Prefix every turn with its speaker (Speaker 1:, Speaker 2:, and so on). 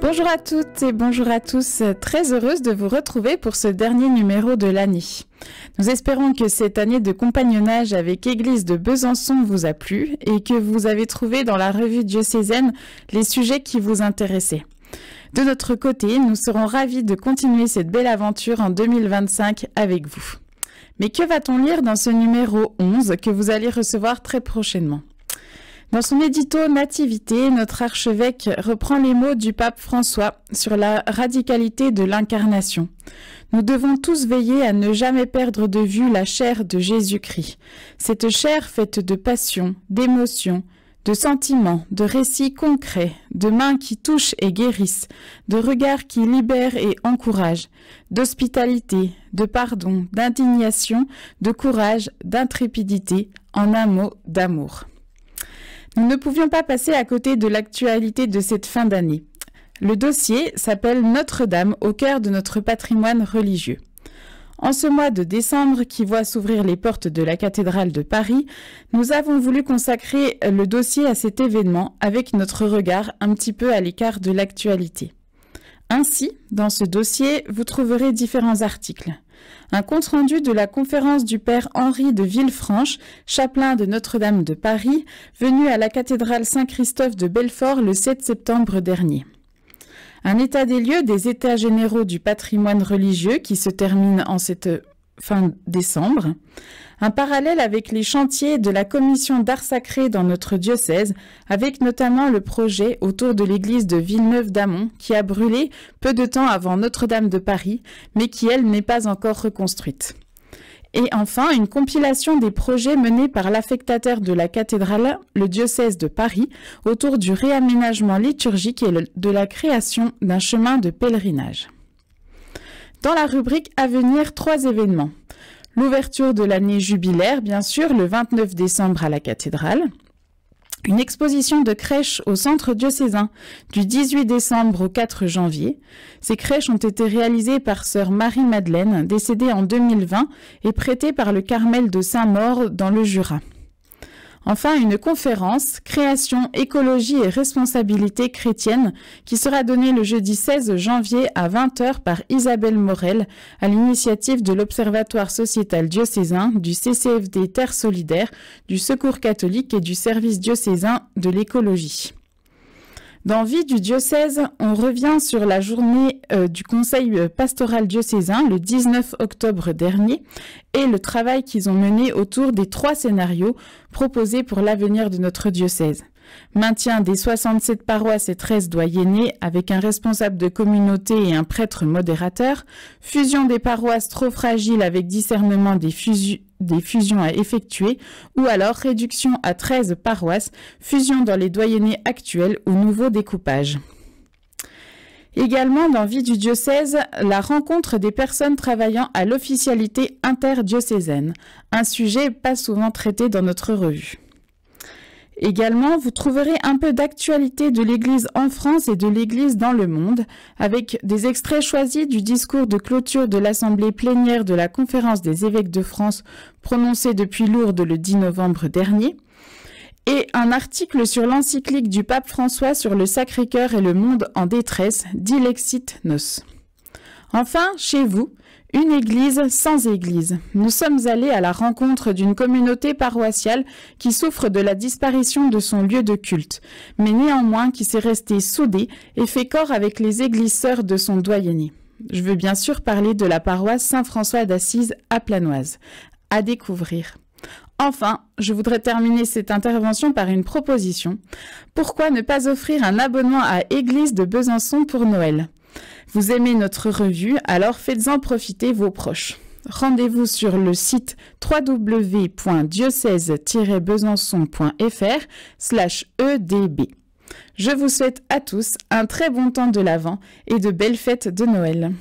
Speaker 1: Bonjour à toutes et bonjour à tous, très heureuse de vous retrouver pour ce dernier numéro de l'année. Nous espérons que cette année de compagnonnage avec Église de Besançon vous a plu et que vous avez trouvé dans la revue diocésaine les sujets qui vous intéressaient. De notre côté, nous serons ravis de continuer cette belle aventure en 2025 avec vous. Mais que va-t-on lire dans ce numéro 11 que vous allez recevoir très prochainement ? Dans son édito Nativité, notre archevêque reprend les mots du pape François sur la radicalité de l'incarnation. Nous devons tous veiller à ne jamais perdre de vue la chair de Jésus-Christ. Cette chair faite de passion, d'émotions, de sentiments, de récits concrets, de mains qui touchent et guérissent, de regards qui libèrent et encouragent, d'hospitalité, de pardon, d'indignation, de courage, d'intrépidité, en un mot, d'amour. Nous ne pouvions pas passer à côté de l'actualité de cette fin d'année. Le dossier s'appelle Notre-Dame au cœur de notre patrimoine religieux. En ce mois de décembre qui voit s'ouvrir les portes de la cathédrale de Paris, nous avons voulu consacrer le dossier à cet événement avec notre regard un petit peu à l'écart de l'actualité. Ainsi, dans ce dossier, vous trouverez différents articles. Un compte-rendu de la conférence du père Henri de Villefranche, chapelain de Notre-Dame de Paris, venu à la cathédrale Saint-Christophe de Belfort le 7 septembre dernier. Un état des lieux des états généraux du patrimoine religieux qui se termine en cette fin décembre. Un parallèle avec les chantiers de la commission d'art sacré dans notre diocèse, avec notamment le projet autour de l'église de Villeneuve-d'Amont qui a brûlé peu de temps avant Notre-Dame de Paris, mais qui, elle, n'est pas encore reconstruite. Et enfin, une compilation des projets menés par l'affectataire de la cathédrale, le diocèse de Paris, autour du réaménagement liturgique et de la création d'un chemin de pèlerinage. Dans la rubrique à venir, 3 événements. L'ouverture de l'année jubilaire, bien sûr, le 29 décembre à la cathédrale. Une exposition de crèches au centre diocésain du 18 décembre au 4 janvier. Ces crèches ont été réalisées par sœur Marie-Madeleine, décédée en 2020 et prêtée par le Carmel de Saint-Maur dans le Jura. Enfin, une conférence « Création, écologie et responsabilité chrétienne » qui sera donnée le jeudi 16 janvier à 20h par Isabelle Morel à l'initiative de l'Observatoire sociétal diocésain, du CCFD Terre Solidaire, du Secours catholique et du service diocésain de l'écologie. Dans Vie du diocèse, on revient sur la journée du conseil pastoral diocésain le 19 octobre dernier et le travail qu'ils ont mené autour des 3 scénarios proposés pour l'avenir de notre diocèse. Maintien des 67 paroisses et 13 doyennés avec un responsable de communauté et un prêtre modérateur, fusion des paroisses trop fragiles avec discernement des fusions à effectuer, ou alors réduction à 13 paroisses, fusion dans les doyennés actuels ou nouveau découpage. Également dans Vie du diocèse, la rencontre des personnes travaillant à l'officialité interdiocésaine, un sujet pas souvent traité dans notre revue. Également, vous trouverez un peu d'actualité de l'Église en France et de l'Église dans le monde, avec des extraits choisis du discours de clôture de l'Assemblée plénière de la Conférence des évêques de France, prononcé depuis Lourdes le 10 novembre dernier, et un article sur l'encyclique du pape François sur le Sacré-Cœur et le monde en détresse, Dilexit Nos. Enfin, chez vous, une église sans église. Nous sommes allés à la rencontre d'une communauté paroissiale qui souffre de la disparition de son lieu de culte, mais néanmoins qui s'est restée soudée et fait corps avec les églises sœurs de son doyenné. Je veux bien sûr parler de la paroisse Saint-François d'Assise à Planoise. À découvrir. Enfin, je voudrais terminer cette intervention par une proposition. Pourquoi ne pas offrir un abonnement à Église de Besançon pour Noël ? Vous aimez notre revue, alors faites-en profiter vos proches. Rendez-vous sur le site www.diocèse-besançon.fr/EDB. Je vous souhaite à tous un très bon temps de l'Avent et de belles fêtes de Noël.